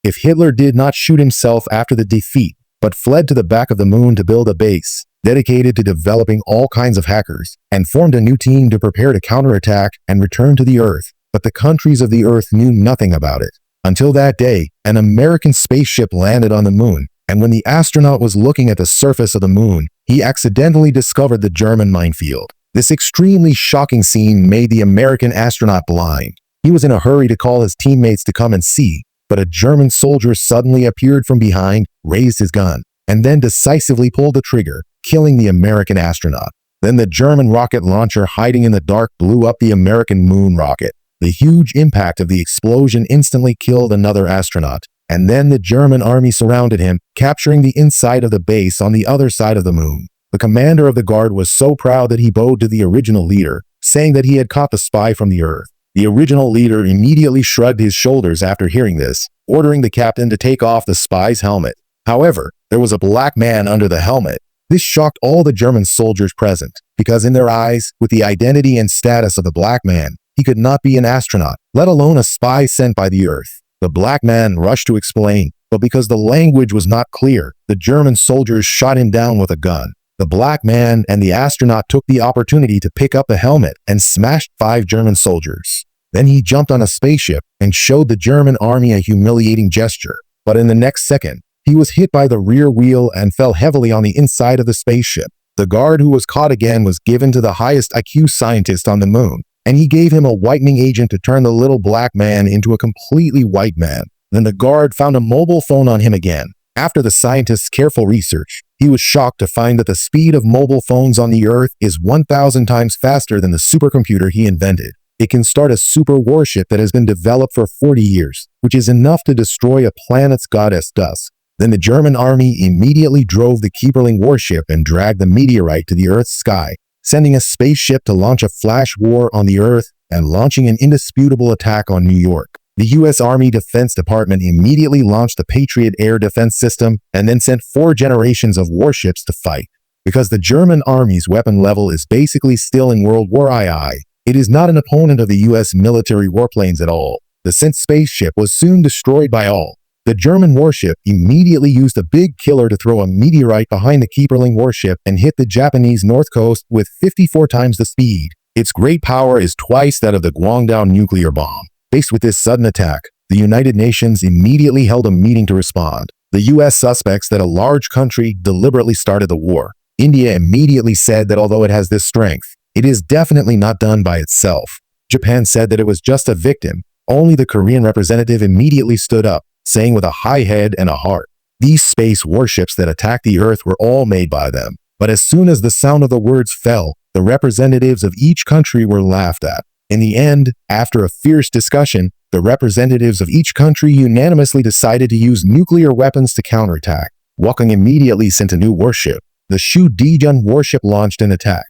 if Hitler did not shoot himself after the defeat, but fled to the back of the moon to build a base dedicated to developing all kinds of hackers, and formed a new team to prepare to counterattack and return to the Earth. But the countries of the Earth knew nothing about it. Until that day, an American spaceship landed on the moon, and when the astronaut was looking at the surface of the moon, he accidentally discovered the German minefield. This extremely shocking scene made the American astronaut blind. He was in a hurry to call his teammates to come and see, but a German soldier suddenly appeared from behind, raised his gun, and then decisively pulled the trigger, killing the American astronaut. Then the German rocket launcher hiding in the dark blew up the American moon rocket. The huge impact of the explosion instantly killed another astronaut, and then the German army surrounded him, capturing the inside of the base on the other side of the moon. The commander of the guard was so proud that he bowed to the original leader, saying that he had caught the spy from the Earth. The original leader immediately shrugged his shoulders after hearing this, ordering the captain to take off the spy's helmet. However, there was a black man under the helmet. This shocked all the German soldiers present, because in their eyes, with the identity and status of the black man, he could not be an astronaut, let alone a spy sent by the Earth. The black man rushed to explain, but because the language was not clear, the German soldiers shot him down with a gun. The black man and the astronaut took the opportunity to pick up the helmet and smashed 5 German soldiers. Then he jumped on a spaceship and showed the German army a humiliating gesture. But in the next second, he was hit by the rear wheel and fell heavily on the inside of the spaceship. The guard who was caught again was given to the highest IQ scientist on the moon, and he gave him a whitening agent to turn the little black man into a completely white man. Then the guard found a mobile phone on him again. After the scientist's careful research, he was shocked to find that the speed of mobile phones on the Earth is 1,000 times faster than the supercomputer he invented. It can start a super warship that has been developed for 40 years, which is enough to destroy a planet's goddess dusk. Then the German army immediately drove the Kieperling warship and dragged the meteorite to the Earth's sky, sending a spaceship to launch a flash war on the Earth and launching an indisputable attack on New York. The U.S. Army Defense Department immediately launched the Patriot air defense system and then sent 4 generations of warships to fight. Because the German army's weapon level is basically still in World War II, it is not an opponent of the U.S. military warplanes at all. The sent spaceship was soon destroyed by all. The German warship immediately used a big killer to throw a meteorite behind the Kieperling warship and hit the Japanese north coast with 54 times the speed. Its great power is twice that of the Guangdong nuclear bomb. Faced with this sudden attack, the United Nations immediately held a meeting to respond. The U.S. suspects that a large country deliberately started the war. India immediately said that although it has this strength, it is definitely not done by itself. Japan said that it was just a victim. Only the Korean representative immediately stood up, saying with a high head and a heart, these space warships that attacked the Earth were all made by them. But as soon as the sound of the words fell, the representatives of each country were laughed at. In the end, after a fierce discussion, the representatives of each country unanimously decided to use nuclear weapons to counterattack. Woking immediately sent a new warship. The Shu Dijun warship launched an attack.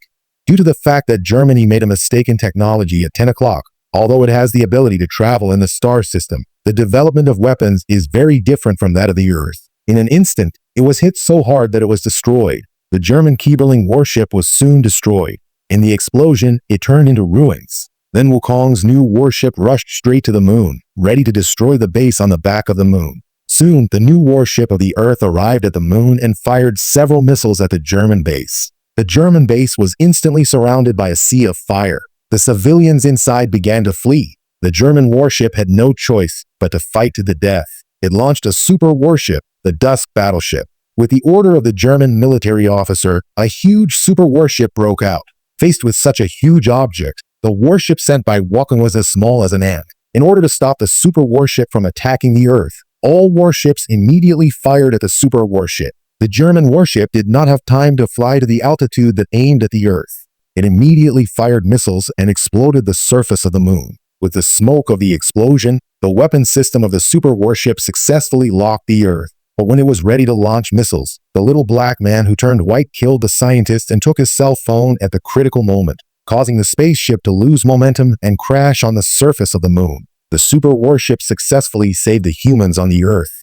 Due to the fact that Germany made a mistake in technology at 10 o'clock, although it has the ability to travel in the star system, the development of weapons is very different from that of the Earth. In an instant, it was hit so hard that it was destroyed. The German Kieberling warship was soon destroyed. In the explosion, it turned into ruins. Then Wukong's new warship rushed straight to the moon, ready to destroy the base on the back of the moon. Soon, the new warship of the Earth arrived at the moon and fired several missiles at the German base. The German base was instantly surrounded by a sea of fire. The civilians inside began to flee. The German warship had no choice but to fight to the death. It launched a super warship, the Dusk battleship. With the order of the German military officer, a huge super warship broke out. Faced with such a huge object, the warship sent by Woking was as small as an ant. In order to stop the super warship from attacking the Earth, all warships immediately fired at the super warship. The German warship did not have time to fly to the altitude that aimed at the Earth. It immediately fired missiles and exploded the surface of the moon. With the smoke of the explosion, the weapon system of the super warship successfully locked the Earth. But when it was ready to launch missiles, the little black man who turned white killed the scientist and took his cell phone at the critical moment, causing the spaceship to lose momentum and crash on the surface of the moon. The super warship successfully saved the humans on the Earth.